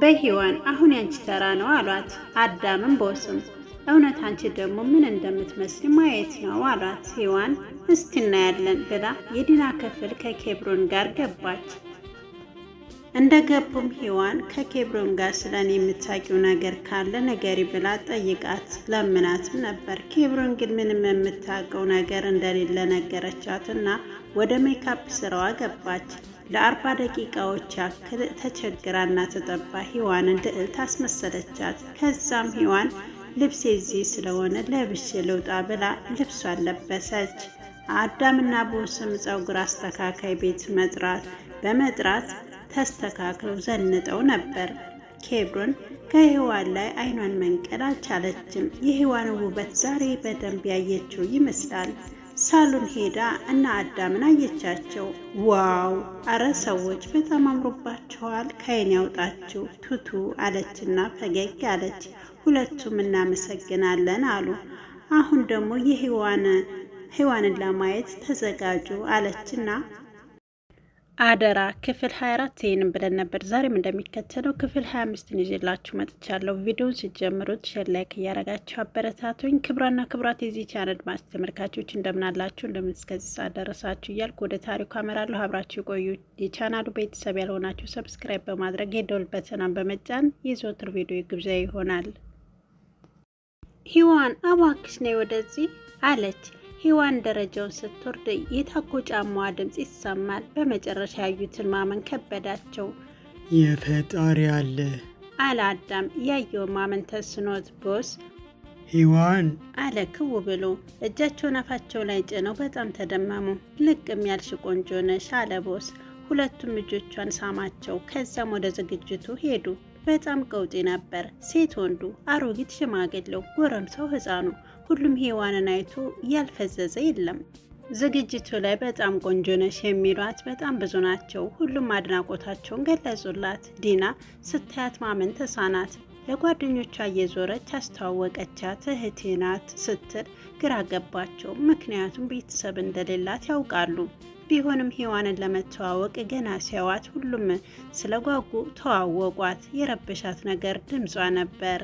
በሔዋን አሁን ያንቺ ተራ ነው አሏት። አዳምም ቦስም እውነት አንቺ ደግሞ ምን እንደምትመስል ማየት ነው አሏት። ሔዋን እስቲ እናያለን ብላ የዲና ክፍል ከኬብሮን ጋር ገባች። እንደገቡም ሔዋን ከኬብሮን ጋር ስለኔ የምታውቂው ነገር ካለ ንገሪ ብላ ጠይቃት ለምናትም ነበር። ኬብሮን ግን ምንም የምታውቀው ነገር እንደሌለ ነገረቻትና ወደ ሜካፕ ስራዋ ገባች። ለ40 ደቂቃዎች ያክል ተቸግራና ተጠባ ሔዋንን ልዕልት አስመሰለቻት። ከዛም ሔዋን ልብሴ እዚህ ስለሆነ ለብሼ ልውጣ ብላ ልብሷን ለበሰች። አዳምና ቦስም ፀጉር አስተካካይ ቤት በመጥራት ተስተካክለው ዘንጠው ነበር። ኬብሮን ከሔዋን ላይ አይኗን መንቀል አልቻለችም። የሔዋን ውበት ዛሬ በደንብ ያየችው ይመስላል። ሳሎን ሄዳ እና አዳምን አየቻቸው። ዋው! አረ ሰዎች በጣም አምሮባቸዋል፣ ከዓይን ያውጣችሁ ቱቱ አለችና ፈገግ አለች። ሁለቱም እናመሰግናለን አሉ። አሁን ደግሞ ሔዋንን ለማየት ተዘጋጁ አለችና አደራ ክፍል 24 ይሄንን ብለን ነበር። ዛሬም እንደሚከተለው ክፍል 25 ይዤላችሁ መጥቻለሁ። ቪዲዮውን ሲጀምሩት ሼር ላይክ እያረጋችሁ አበረታቱኝ። ክብራና ክብራት የዚህ ቻናል አድማጭ ተመልካቾች እንደምናላችሁ እንደምትስከዚህ ሰዓት ደረሳችሁ እያልኩ ወደ ታሪኩ አመራለሁ። አብራችሁ ቆዩ። የቻናሉ ቤተሰብ ያልሆናችሁ ሰብስክራይብ በማድረግ የደወል በተናን በመጫን የዘወትር ቪዲዮ ግብዣ ይሆናል። ሔዋን እባክሽ ነይ ወደዚህ አለች። ሔዋን ደረጃውን ስትወርድ የታኮ ጫማዋ ድምፅ ይሰማል። በመጨረሻ ያዩትን ማመን ከበዳቸው። የፈጣሪ አለ አለ አዳም ያየው ማመን ተስኖት። ቦስ ሔዋን አለ ክው ብሎ። እጃቸውን አፋቸው ላይ ጭነው በጣም ተደመሙ። ልቅም ያልሽ ቆንጆ ነሽ አለ ቦስ። ሁለቱም እጆቿን ሳማቸው። ከዛም ወደ ዝግጅቱ ሄዱ። በጣም ቀውጢ ነበር። ሴት ወንዱ፣ አሮጊት ሽማግሌው፣ ጎረምሳው ህፃኑ፣ ሁሉም ሔዋንን አይቶ ያልፈዘዘ የለም። ዝግጅቱ ላይ በጣም ቆንጆ ነሽ የሚሏት በጣም ብዙ ናቸው። ሁሉም አድናቆታቸውን ገለጹላት። ዲና ስታያት ማመን ተሳናት። ለጓደኞቿ እየዞረች አስተዋወቀቻት። እህቴ ናት ስትል ግራ ገባቸው። ምክንያቱም ቤተሰብ እንደሌላት ያውቃሉ። ቢሆንም ሔዋንን ለመተዋወቅ ገና ሲያዋት ሁሉም ስለጓጉ ተዋወቋት። የረበሻት ነገር ድምጿ ነበር።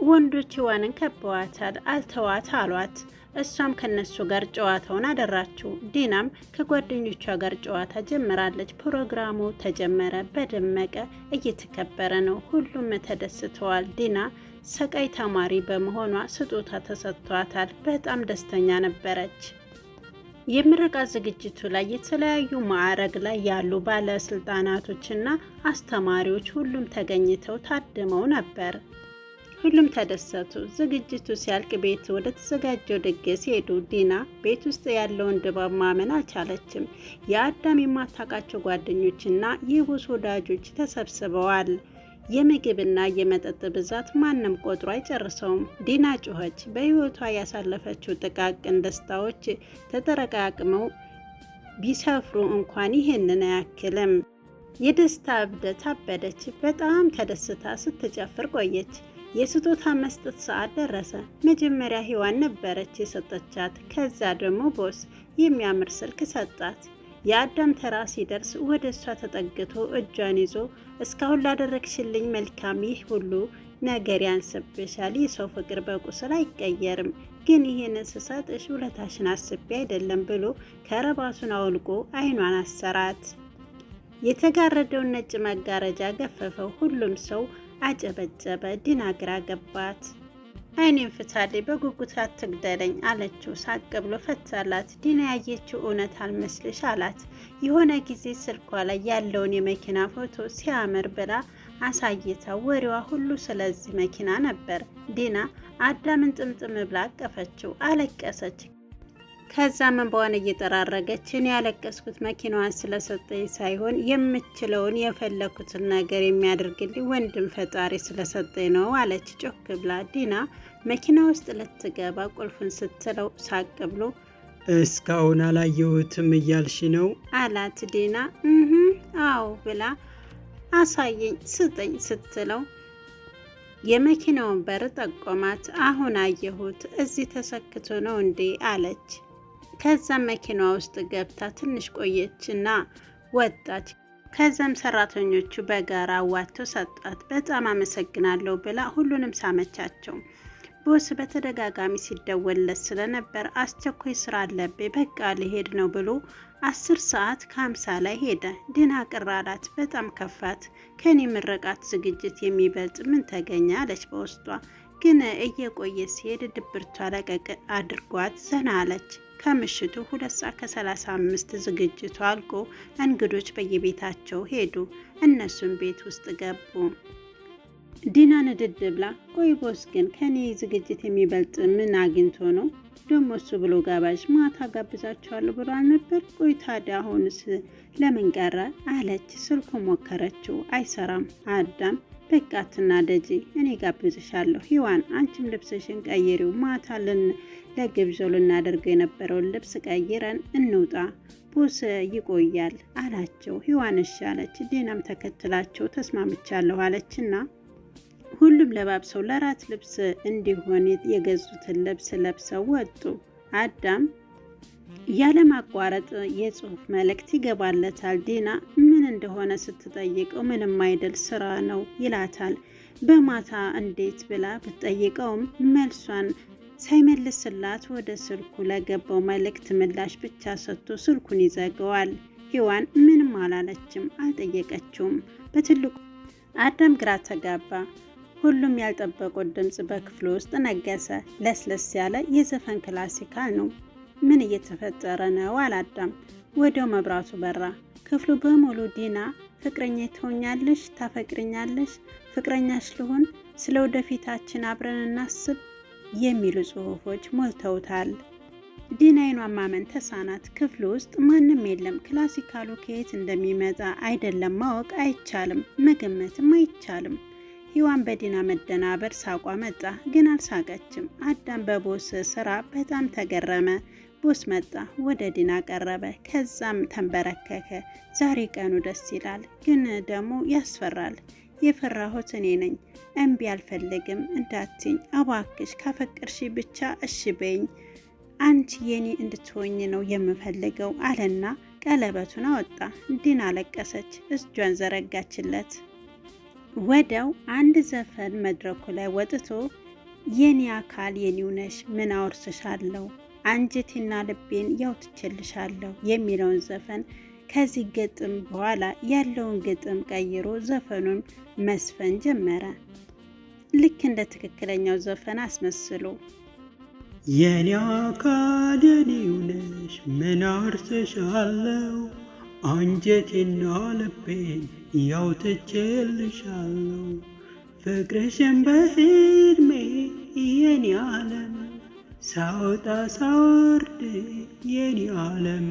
ወንዶች ሔዋንን ከበዋታል። አልተዋት አሏት። እሷም ከነሱ ጋር ጨዋታውን አደራችው። ዲናም ከጓደኞቿ ጋር ጨዋታ ጀምራለች። ፕሮግራሙ ተጀመረ። በደመቀ እየተከበረ ነው። ሁሉም ተደስተዋል። ዲና ሰቃይ ተማሪ በመሆኗ ስጦታ ተሰጥቷታል። በጣም ደስተኛ ነበረች። የምረቃት ዝግጅቱ ላይ የተለያዩ ማዕረግ ላይ ያሉ ባለስልጣናቶችና አስተማሪዎች ሁሉም ተገኝተው ታድመው ነበር። ሁሉም ተደሰቱ። ዝግጅቱ ሲያልቅ ቤት ወደ ተዘጋጀው ድግስ ሄዱ። ዲና ቤት ውስጥ ያለውን ድባብ ማመን አልቻለችም። የአዳም የማታውቃቸው ጓደኞችና የቦስ ወዳጆች ተሰብስበዋል። የምግብና የመጠጥ ብዛት ማንም ቆጥሮ አይጨርሰውም። ዲና ጮኸች። በህይወቷ ያሳለፈችው ጥቃቅን ደስታዎች ተጠረቃቅመው ቢሰፍሩ እንኳን ይህንን አያክልም። የደስታ እብደት አበደች። በጣም ተደስታ ስትጨፍር ቆየች። የስጦታ መስጠት ሰዓት ደረሰ። መጀመሪያ ሔዋን ነበረች የሰጠቻት። ከዛ ደግሞ ቦስ የሚያምር ስልክ ሰጣት። የአዳም ተራ ሲደርስ ወደ እሷ ተጠግቶ እጇን ይዞ እስካሁን ላደረግሽልኝ መልካም ይህ ሁሉ ነገር ያንስብሻል። የሰው ፍቅር በቁስል አይቀየርም፣ ግን ይህንን ስሰጥሽ ውለታሽን አስቤ አይደለም ብሎ ከረባቱን አውልቆ አይኗን አሰራት። የተጋረደውን ነጭ መጋረጃ ገፈፈው። ሁሉም ሰው አጨበጨበ። ዲና ግራ ገባት። አይኔን ፍታልኝ፣ በጉጉት አትግደለኝ አለችው። ሳቅ ብሎ ፈታላት። ዲና ያየችው እውነት አልመስልሽ አላት። የሆነ ጊዜ ስልኳ ላይ ያለውን የመኪና ፎቶ ሲያምር ብላ አሳይታ ወሬዋ ሁሉ ስለዚህ መኪና ነበር። ዲና አዳምን ጥምጥም ብላ አቀፈችው። አለቀሰች። ከዛም እንባዋን እየጠራረገች እኔ ያለቀስኩት መኪናዋን ስለሰጠኝ ሳይሆን የምችለውን የፈለኩትን ነገር የሚያደርግልኝ ወንድም ፈጣሪ ስለሰጠኝ ነው አለች ጮክ ብላ። ዲና መኪና ውስጥ ልትገባ ቁልፉን ስትለው ሳቅ ብሎ እስካሁን አላየሁትም እያልሽ ነው አላት። ዲና አዎ ብላ አሳየኝ ስጠኝ ስትለው የመኪናውን በር ጠቆማት። አሁን አየሁት፣ እዚህ ተሰክቶ ነው እንዴ አለች። ከዛ መኪናዋ ውስጥ ገብታ ትንሽ ቆየችና ወጣች። ከዛም ሰራተኞቹ በጋራ አዋጥተው ሰጧት። በጣም አመሰግናለሁ ብላ ሁሉንም ሳመቻቸው። ቦስ በተደጋጋሚ ሲደወልለት ስለነበር አስቸኳይ ስራ አለብኝ በቃ ሊሄድ ነው ብሎ 10:50 ላይ ሄደ። ዲና ቅር አላት፣ በጣም ከፋት። ከኔ ምርቃት ዝግጅት የሚበልጥ ምን ተገኘ አለች በውስጧ። ግን እየቆየ ሲሄድ ድብርቷ ለቀቅ አድርጓት ዘና አለች። ከምሽቱ 2:35 ዝግጅቱ አልቆ እንግዶች በየቤታቸው ሄዱ። እነሱም ቤት ውስጥ ገቡ። ዲና ንድድ ብላ ቆይ ቦስ ግን ከኔ ዝግጅት የሚበልጥ ምን አግኝቶ ነው ደግሞ እሱ ብሎ ጋባዥ ማታ ጋብዛቸዋለሁ ብሎ አልነበር? ቆይ ታዲያ አሁንስ ለምን ቀረ አለች። ስልኩ ሞከረችው፣ አይሰራም። አዳም በቃ አትናደጂ፣ እኔ ጋብዝሻለሁ። ሂዋን አንቺም ልብስሽን ቀይሪው፣ ማታ ለግብዣው ልናደርገው የነበረውን ልብስ ቀይረን እንውጣ፣ ቦስ ይቆያል አላቸው። ሂዋን እሺ አለች። ዲናም ተከትላቸው ተስማምቻለሁ አለችና ሁሉም ለባብሰው ለራት ልብስ እንዲሆን የገዙትን ልብስ ለብሰው ወጡ። አዳም ያለማቋረጥ የጽሁፍ መልእክት ይገባለታል። ዲና ምን እንደሆነ ስትጠይቀው ምንም አይደል ስራ ነው ይላታል። በማታ እንዴት ብላ ብትጠይቀውም መልሷን ሳይመልስላት ወደ ስልኩ ለገባው መልእክት ምላሽ ብቻ ሰጥቶ ስልኩን ይዘጋዋል። ሂዋን ምንም አላለችም፣ አልጠየቀችውም። በትልቁ አዳም ግራ ተጋባ። ሁሉም ያልጠበቁት ድምፅ በክፍሉ ውስጥ ነገሰ። ለስለስ ያለ የዘፈን ክላሲካል ነው። ምን እየተፈጠረ ነው አላዳም። ወዲያው መብራቱ በራ። ክፍሉ በሙሉ ዲና ፍቅረኛ ትሆኛለሽ፣ ታፈቅርኛለሽ፣ ፍቅረኛሽ ልሆን፣ ስለ ወደፊታችን አብረን እናስብ የሚሉ ጽሁፎች ሞልተውታል። ዲና አይኗን ማመን ተሳናት። ክፍሉ ውስጥ ማንም የለም። ክላሲካሉ ከየት እንደሚመጣ አይደለም ማወቅ አይቻልም፣ መገመትም አይቻልም። ሂዋን በዲና መደናበር ሳቋ መጣ፣ ግን አልሳቀችም። አዳም በቦስ ስራ በጣም ተገረመ። ቦስ መጣ፣ ወደ ዲና ቀረበ፣ ከዛም ተንበረከከ። ዛሬ ቀኑ ደስ ይላል፣ ግን ደግሞ ያስፈራል። የፈራሁት እኔ ነኝ። እምቢ አልፈልግም እንዳትኝ፣ እባክሽ ካፈቅርሽ ብቻ እሺ በይኝ። አንቺ የኔ እንድትሆኝ ነው የምፈልገው አለና ቀለበቱን አወጣ። ዲና አለቀሰች፣ እጇን ዘረጋችለት። ወዲያው አንድ ዘፈን መድረኩ ላይ ወጥቶ የኔ አካል የኔው ነሽ ምን አወርስሻለሁ አንጀቴና ልቤን ያውትችልሻለሁ የሚለውን ዘፈን ከዚህ ግጥም በኋላ ያለውን ግጥም ቀይሮ ዘፈኑን መስፈን ጀመረ። ልክ እንደ ትክክለኛው ዘፈን አስመስሎ የኔ አካል የኔው ነሽ ምን አወርስሻለሁ አንጀቴና ልቤን ያውትችልሻለሁ ፍቅርሽን በህልሜ የኔ ዓለም ሳውጣ ሳወርድ የኔ ዓለም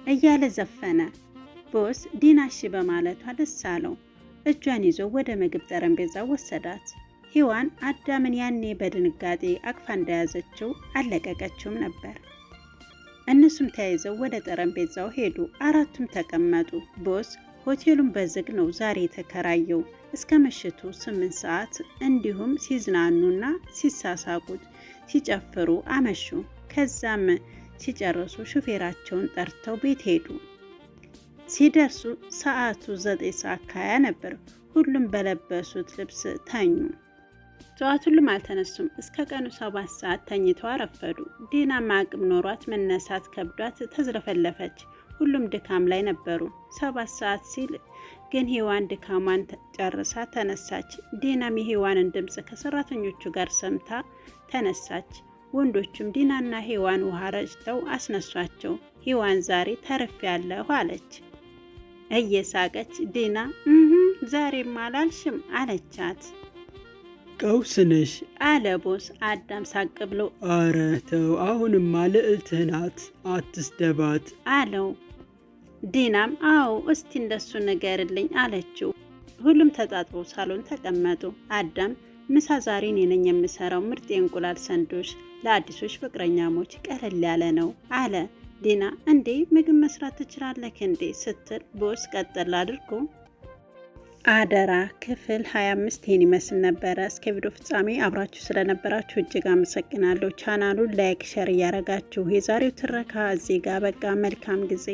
እያለ ዘፈነ። ቦስ ዲናሽ በማለቷ ደስ አለው። እጇን ይዞ ወደ ምግብ ጠረጴዛ ወሰዳት። ሂዋን አዳምን ያኔ በድንጋጤ አቅፋ እንደያዘችው አለቀቀችውም ነበር። እነሱም ተያይዘው ወደ ጠረጴዛው ሄዱ። አራቱም ተቀመጡ። ቦስ ሆቴሉን በዝግ ነው ዛሬ የተከራየው እስከ ምሽቱ 8 ሰዓት እንዲሁም ሲዝናኑና ሲሳሳቁት ሲጨፍሩ አመሹ። ከዛም ሲጨርሱ ሹፌራቸውን ጠርተው ቤት ሄዱ። ሲደርሱ ሰዓቱ 9:20 ነበር። ሁሉም በለበሱት ልብስ ተኙ። ጠዋት ሁሉም አልተነሱም። እስከ ቀኑ 7 ሰዓት ተኝተው አረፈዱ። ዲናም አቅም ኖሯት መነሳት ከብዷት ተዝረፈለፈች። ሁሉም ድካም ላይ ነበሩ። 7 ሰዓት ሲል ግን ሂዋን ድካሟን ጨርሳ ተነሳች። ዲናም የሂዋንን ድምፅ ከሰራተኞቹ ጋር ሰምታ ተነሳች። ወንዶቹም ዲናና ሂዋን ውሃ ረጭተው አስነሷቸው። ሂዋን ዛሬ ተርፌያለሁ አለች እየሳቀች። ዲና ዛሬም አላልሽም አለቻት። ቀውስ ነሽ አለ ቦስ። አዳም ሳቅ ብሎ አረ ተው አሁንማ ልዕልትህ ናት አትስደባት አለው። ዲናም አዎ እስቲ እንደሱ ንገርልኝ አለችው። ሁሉም ተጣጥበው ሳሎን ተቀመጡ። አዳም ምሳ ዛሬ እኔ ነኝ የምሰራው ምርጥ የእንቁላል ሰንዶች ለአዲሶች ፍቅረኛሞች ቀለል ያለ ነው አለ። ዲና እንዴ ምግብ መስራት ትችላለህ እንዴ ስትል ቦስ ቀጠል አድርጎ አደራ ክፍል 25 ይህን ይመስል ነበረ። እስከ ቪዲዮ ፍጻሜ አብራችሁ ስለነበራችሁ እጅግ አመሰግናለሁ። ቻናሉን ላይክ ሸር እያረጋችሁ የዛሬው ትረካ እዚህ ጋር በቃ። መልካም ጊዜ